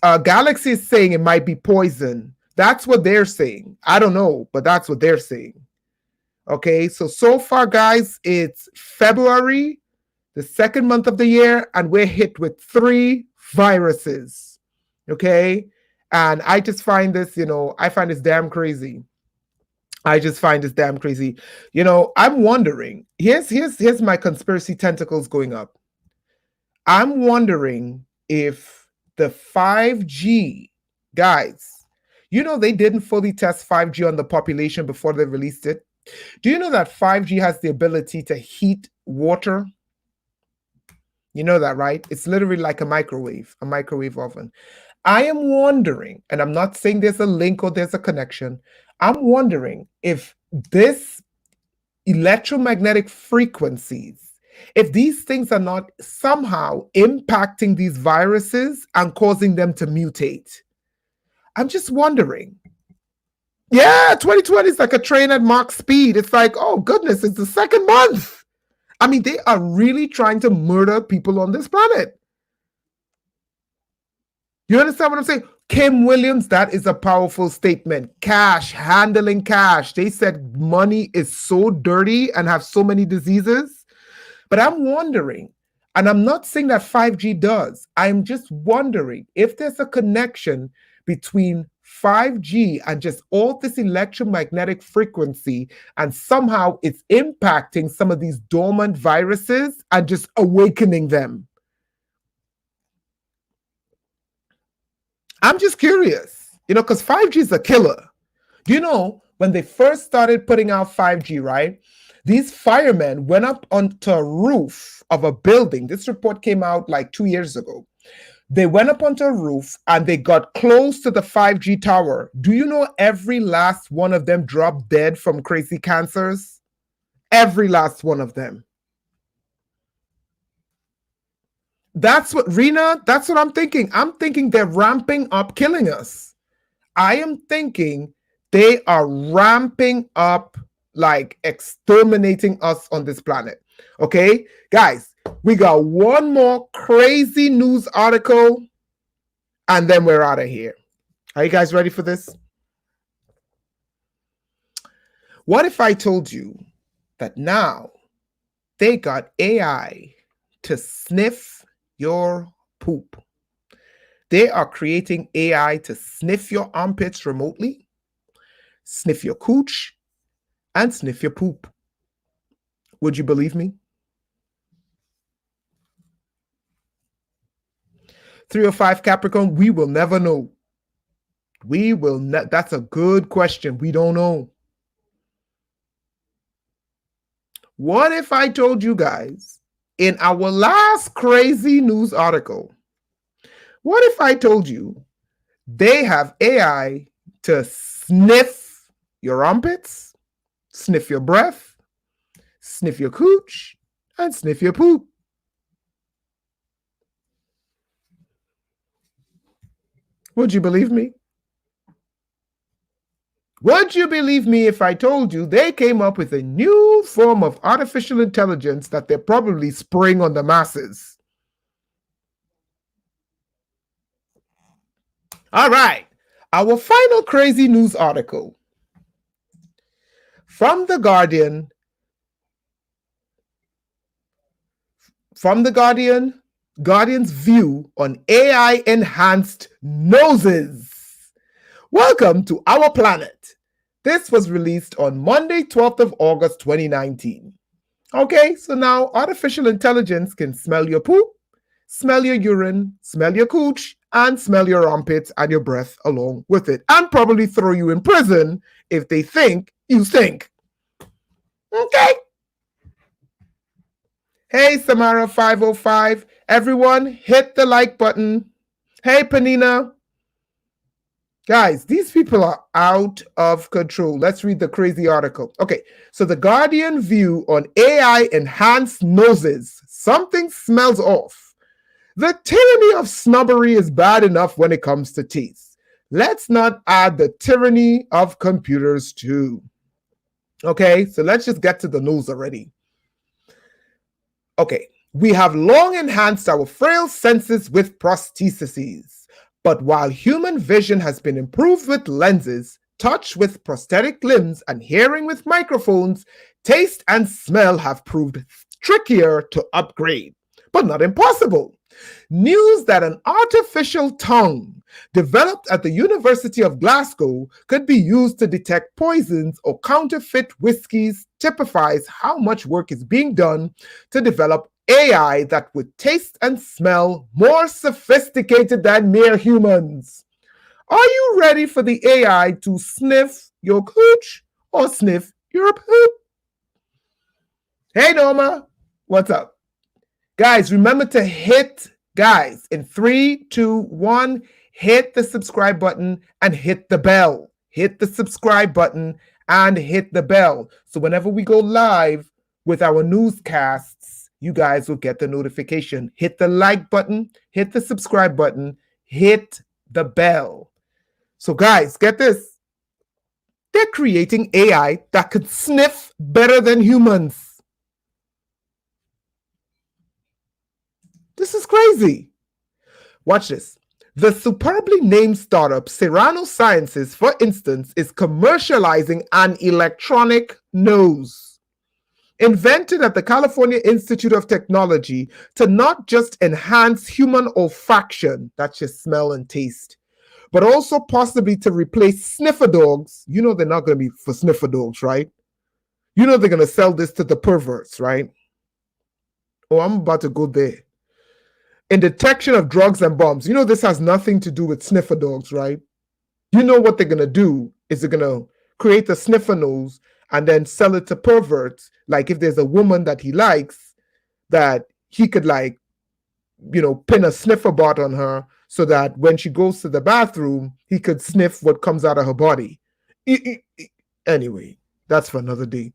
Galaxy is saying it might be poison. That's what they're saying. I don't know, but that's what they're saying. Okay, so far, guys, it's February, the second month of the year, and we're hit with 3 viruses. Okay? And I just find this, I find this damn crazy. I just find this damn crazy. I'm wondering, here's my conspiracy tentacles going up. I'm wondering if the 5G, guys, they didn't fully test 5G on the population before they released it. Do you know that 5G has the ability to heat water? You know that, right? It's literally like a microwave oven. I am wondering, and I'm not saying there's a link or there's a connection, I'm wondering if this electromagnetic frequencies, if these things are not somehow impacting these viruses and causing them to mutate. I'm just wondering. Yeah, 2020 is like a train at Mach speed. It's like, oh goodness, it's the second month. I mean, they are really trying to murder people on this planet. You understand what I'm saying? Kim Williams, that is a powerful statement. Cash, handling cash. They said money is so dirty and have so many diseases. But I'm wondering, and I'm not saying that 5G does, I'm just wondering if there's a connection between 5G and just all this electromagnetic frequency, and somehow it's impacting some of these dormant viruses and just awakening them. I'm just curious, because 5G is a killer. Do you know, when they first started putting out 5G, right? These firemen went up onto a roof of a building. This report came out like 2 years ago. They went up onto a roof and they got close to the 5G tower. Do you know every last one of them dropped dead from crazy cancers? Every last one of them. That's what, Rena, that's what I'm thinking. I'm thinking they're ramping up killing us. I am thinking they are ramping up, like exterminating us on this planet. Okay, guys, we got one more crazy news article and then we're out of here. Are you guys ready for this? What if I told you that now they got AI to sniff your poop? They are creating AI to sniff your armpits remotely, sniff your cooch, and sniff your poop. Would you believe me? 305 Capricorn, we will never know. That's a good question. We don't know. What if I told you guys in our last crazy news article, what if I told you they have AI to sniff your armpits, sniff your breath, sniff your cooch, and sniff your poop? Would you believe me? Would you believe me if I told you they came up with a new form of artificial intelligence that they're probably spraying on the masses? All right, our final crazy news article from The Guardian. Guardian's view on AI-enhanced noses. Welcome to our planet. This was released on Monday, 12th of August, 2019. Okay, so now artificial intelligence can smell your poop, smell your urine, smell your cooch, and smell your armpits and your breath along with it, and probably throw you in prison if they think you stink. Okay. Hey, Samara505. Everyone, hit the like button. Hey, Panina. Guys, these people are out of control. Let's read the crazy article. Okay, so the Guardian view on AI-enhanced noses. Something smells off. The tyranny of snobbery is bad enough when it comes to teeth. Let's not add the tyranny of computers too. Okay, so let's just get to the news already. Okay, we have long enhanced our frail senses with prostheses. But while human vision has been improved with lenses, touch with prosthetic limbs, and hearing with microphones, taste and smell have proved trickier to upgrade, but not impossible. News that an artificial tongue developed at the University of Glasgow could be used to detect poisons or counterfeit whiskies typifies how much work is being done to develop AI that would taste and smell more sophisticated than mere humans. Are you ready for the AI to sniff your cooch or sniff your poop? Hey, Norma, what's up? Guys, remember to hit, in 3, 2, 1, hit the subscribe button and hit the bell. Hit the subscribe button and hit the bell. So whenever we go live with our newscasts, you guys will get the notification. Hit the like button, hit the subscribe button, hit the bell. So guys, get this. They're creating AI that could sniff better than humans. This is crazy. Watch this. The superbly named startup Serrano Sciences, for instance, is commercializing an electronic nose invented at the California Institute of Technology to not just enhance human olfaction, that's just smell and taste, but also possibly to replace sniffer dogs. You know they're not going to be for sniffer dogs, right? You know they're going to sell this to the perverts, right? Oh, I'm about to go there. In detection of drugs and bombs. You know this has nothing to do with sniffer dogs, right? You know what they're going to do is they're going to create a sniffer nose and then sell it to perverts. Like if there's a woman that he likes, that he could like, pin a sniffer bot on her so that when she goes to the bathroom, he could sniff what comes out of her body. Anyway, that's for another day.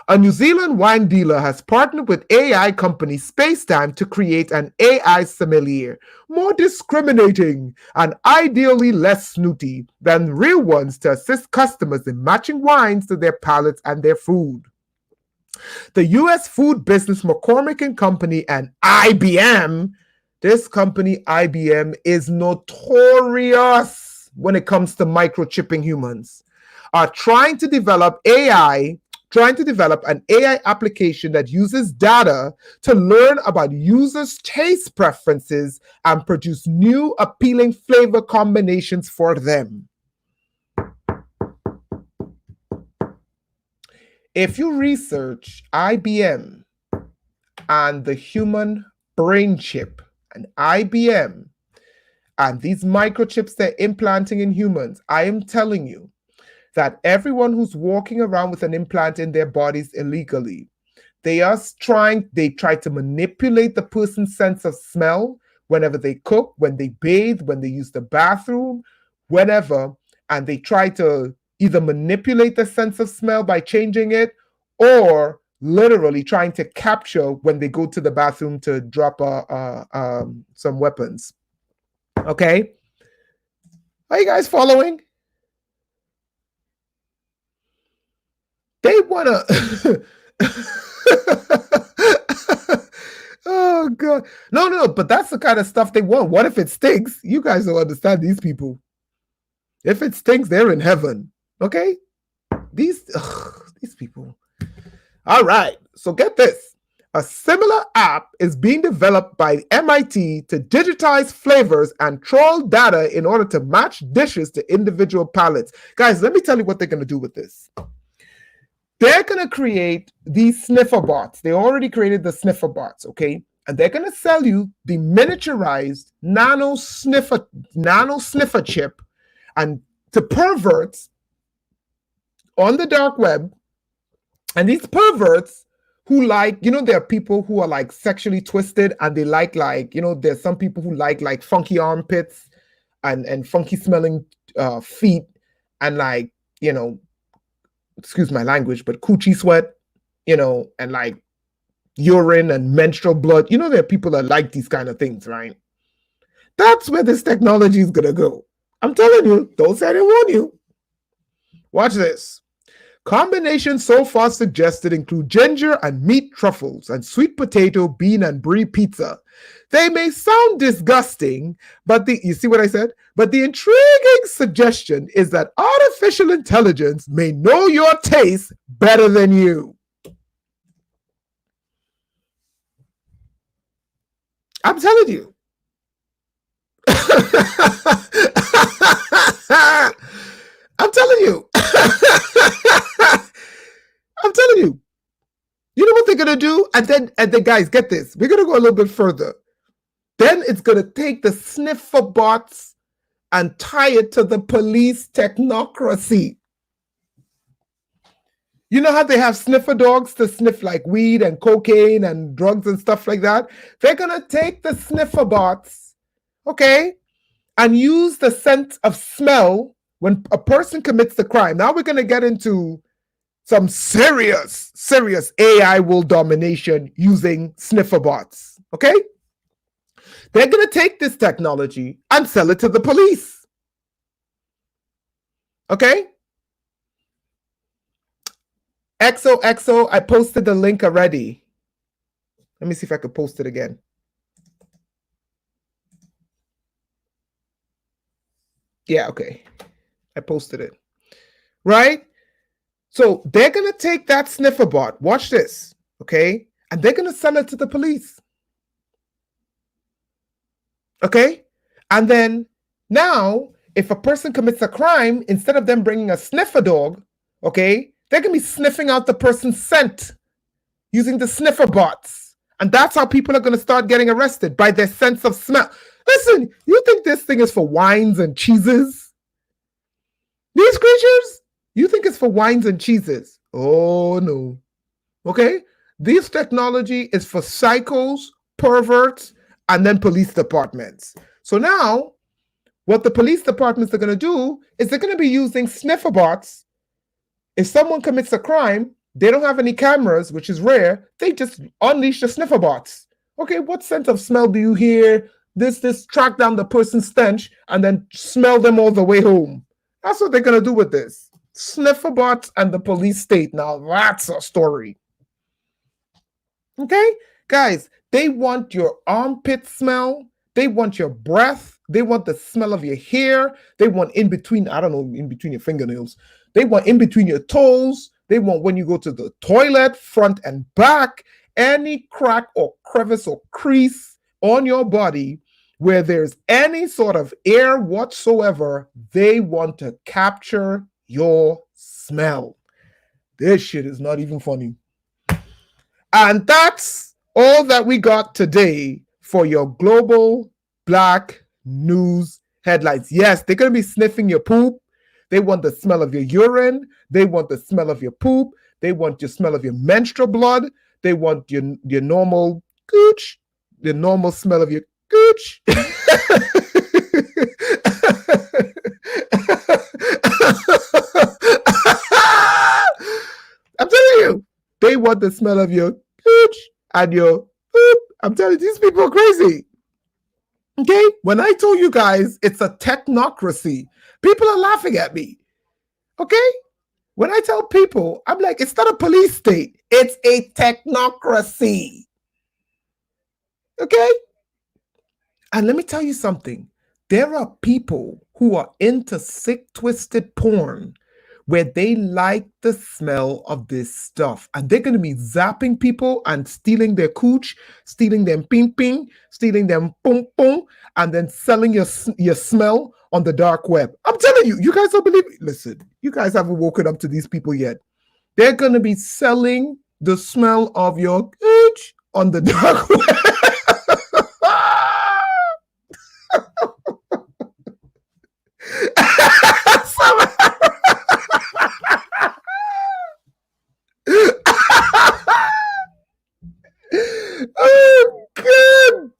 A New Zealand wine dealer has partnered with AI company Spacetime to create an AI sommelier, more discriminating and ideally less snooty than real ones to assist customers in matching wines to their palates and their food. The U.S. food business McCormick and Company and IBM, this company IBM is notorious when it comes to microchipping humans, are trying to develop an AI application that uses data to learn about users' taste preferences and produce new appealing flavor combinations for them. If you research IBM and the human brain chip and IBM and these microchips they're implanting in humans, I am telling you that everyone who's walking around with an implant in their bodies illegally, they try to manipulate the person's sense of smell whenever they cook, when they bathe, when they use the bathroom, whenever, and they try to either manipulate the sense of smell by changing it or literally trying to capture when they go to the bathroom to drop some weapons. Okay? Are you guys following? They want to... Oh, God. No, but that's the kind of stuff they want. What if it stinks? You guys don't understand these people. If it stinks, they're in heaven. Okay? These people. All right. So get this. A similar app is being developed by MIT to digitize flavors and troll data in order to match dishes to individual palates. Guys, let me tell you what they're going to do with this. They're going to create these sniffer bots. They already created the sniffer bots, okay? And they're going to sell you the miniaturized nano sniffer chip and to perverts on the dark web. And these perverts who like, there are people who are like sexually twisted and they like, there's some people who like funky armpits and funky smelling feet and like, excuse my language, but coochie sweat, and like urine and menstrual blood. There are people that like these kind of things, right? That's where this technology is going to go. I'm telling you, don't say I didn't warn you. Watch this. Combinations so far suggested include ginger and meat truffles and sweet potato, bean, and brie pizza. They may sound disgusting, but you see what I said? But the intriguing suggestion is that artificial intelligence may know your taste better than you. I'm telling you. I'm telling you. I'm telling you. You know what they're going to do? And then, guys, get this. We're going to go a little bit further. Then it's going to take the sniffer bots and tie it to the police technocracy. You know how they have sniffer dogs to sniff like weed and cocaine and drugs and stuff like that? They're going to take the sniffer bots, okay, and use the sense of smell when a person commits the crime. Now we're going to get into some serious AI world domination using sniffer bots, okay? They're going to take this technology and sell it to the police, okay? XOXO, I posted the link already. Let me see if I could post it again. Yeah, okay. I posted it. Right? So they're going to take that sniffer bot. Watch this. Okay? And they're going to sell it to the police. Okay? And then now, if a person commits a crime, instead of them bringing a sniffer dog, okay, they're going to be sniffing out the person's scent using the sniffer bots. And that's how people are going to start getting arrested, by their sense of smell. Listen, you think this thing is for wines and cheeses? These creatures, You think it's for wines and cheeses. Oh, no. Okay? This technology is for psychos, perverts, and then police departments. So now, what the police departments are going to do is they're going to be using sniffer bots. If someone commits a crime, they don't have any cameras, which is rare. They just unleash the sniffer bots. Okay, what scent of smell do you hear? This track down the person's stench and then smell them all the way home. That's what they're gonna do with this. Sniffer bots and the police state. Now that's a story. Okay, guys, they want your armpit smell. They want your breath. They want the smell of your hair. They want in between, I don't know, in between your fingernails. They want in between your toes. They want when you go to the toilet, front and back, any crack or crevice or crease on your body where there's any sort of air whatsoever, they want to capture your smell. This shit is not even funny. And that's all that we got today for your global black news headlines. Yes, they're going to be sniffing your poop. They want the smell of your urine. They want the smell of your poop. They want your smell of your menstrual blood. They want your normal gooch, the normal smell of your gooch. I'm telling you, they want the smell of your gooch and your poop. I'm telling you, these people are crazy. Okay? When I told you guys it's a technocracy, people are laughing at me. Okay? When I tell people, I'm like, it's not a police state, it's a technocracy. Okay? And let me tell you something. There are people who are into sick, twisted porn where they like the smell of this stuff. And they're going to be zapping people and stealing their cooch, stealing them ping ping, stealing them pum pum, and then selling your smell on the dark web. I'm telling you, you guys don't believe me. Listen, you guys haven't woken up to these people yet. They're going to be selling the smell of your cooch on the dark web. Oh, God.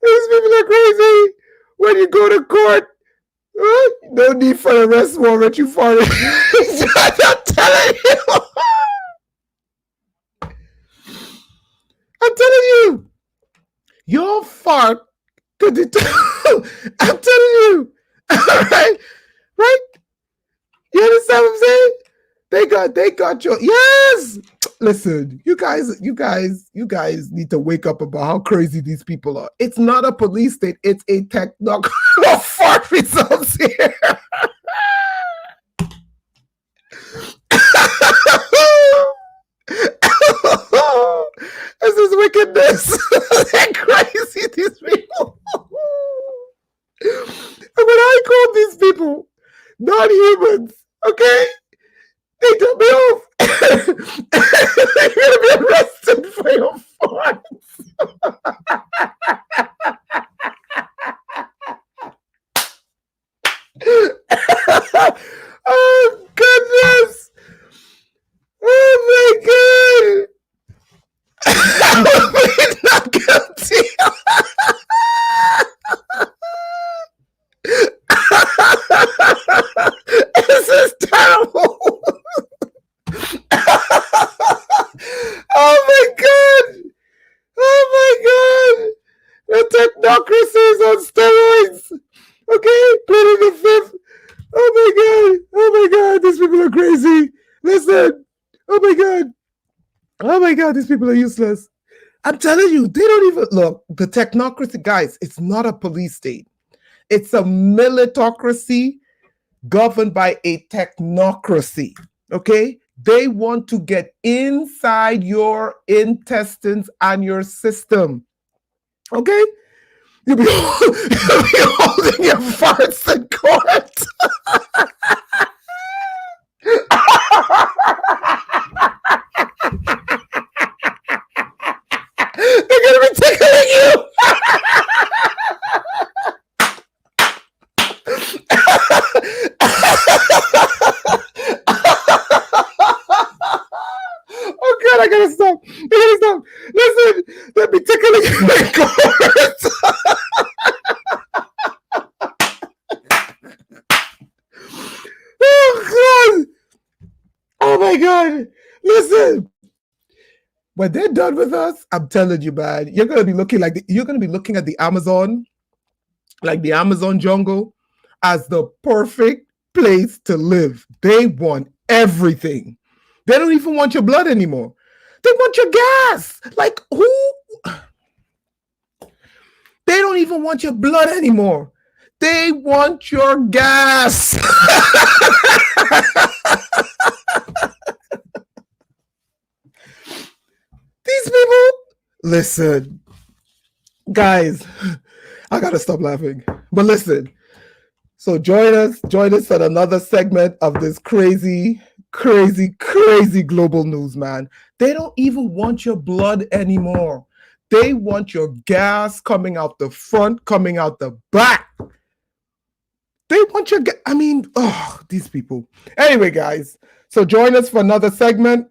These people are crazy. When you go to court, no need for an arrest warrant. You farted. I'm telling you. I'm telling you. Your fart could I'm telling you. All right? Right? You understand what I'm saying? They got your yes. Listen, you guys need to wake up about how crazy these people are. It's not a police state, it's a technocracy. Fart results here. This is wickedness. They're crazy, these people. And when I call these people non-humans, okay? They took me off. They're gonna be arrested for your farts. Oh, goodness. Oh, my God. We're not guilty. This is terrible. Oh, my God. Oh, my God. The technocracy is on steroids. Okay, pleading the fifth. Oh my God. Oh my God. These people are crazy. Listen. Oh my God. Oh my God. These people are useless. I'm telling you, they don't even look. The technocracy, guys, it's not a police state. It's a militocracy governed by a technocracy. Okay? They want to get inside your intestines and your system. Okay? You'll be holding your farts in court. They're going to be tickling you. Listen, when they're done with us, I'm telling you, man, you're gonna be looking like you're gonna be looking at the Amazon, like the Amazon jungle, as the perfect place to live. They want everything. They don't even want your blood anymore. They want your gas. Like who? They don't even want your blood anymore. They want your gas. These people, listen, guys, I gotta stop laughing. But listen, so join us at another segment of this crazy, crazy, crazy global news, man. They don't even want your blood anymore. They want your gas coming out the front, coming out the back. They want your gas. I mean, oh, these people. Anyway, guys, so join us for another segment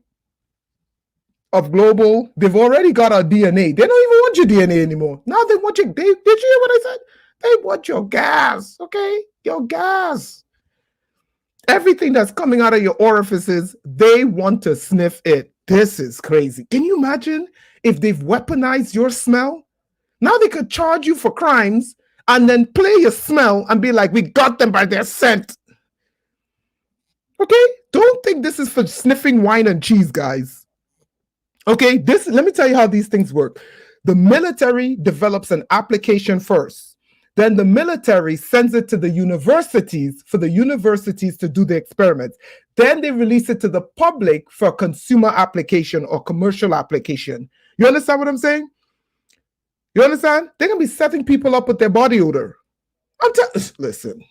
of global. They've already got our DNA. They don't even want your DNA anymore. Now they want your. Did you hear what I said? They want your gas. Okay, your gas. Everything that's coming out of your orifices, they want to sniff it. This is crazy. Can you imagine if they've weaponized your smell? Now they could charge you for crimes and then play your smell and be like, we got them by their scent. Okay? Don't think this is for sniffing wine and cheese, guys. Okay? Let me tell you how these things work. The military develops an application first. Then the military sends it to the universities for the universities to do the experiments. Then they release it to the public for consumer application or commercial application. You understand what I'm saying? You understand? They're going to be setting people up with their body odor. Listen.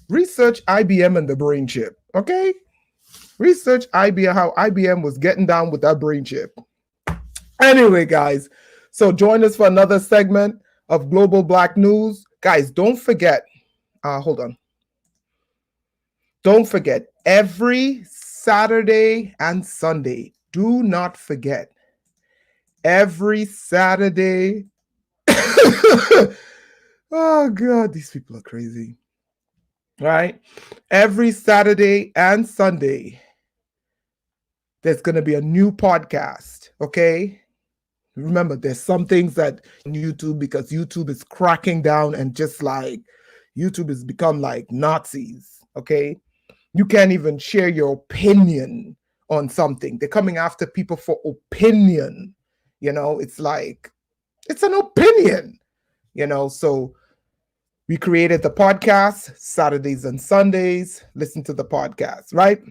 Research IBM and the brain chip, okay? Research IBM, how IBM was getting down with that brain chip. Anyway, guys, so join us for another segment of Global Black News. Guys, don't forget, hold on. Don't forget, every Saturday and Sunday, do not forget, every Saturday. Oh, God, these people are crazy. Right? Every Saturday and Sunday, there's going to be a new podcast, okay? Remember, there's some things that on YouTube, because YouTube is cracking down and just like, YouTube has become like Nazis, okay? You can't even share your opinion on something. They're coming after people for opinion. You know, it's like, it's an opinion, you know? So we created the podcast, Saturdays and Sundays. Listen to the podcast, right?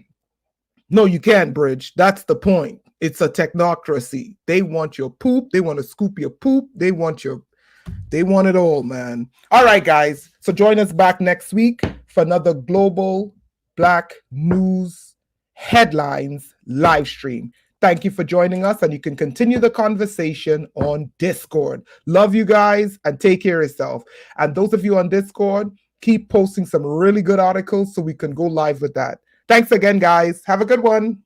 No, you can't, Bridge. That's the point. It's a technocracy. They want your poop. They want to scoop your poop. They want it all, man. All right, guys. So join us back next week for another Global Black News Headlines live stream. Thank you for joining us, and you can continue the conversation on Discord. Love you guys, and take care of yourself. And those of you on Discord, keep posting some really good articles so we can go live with that. Thanks again, guys. Have a good one.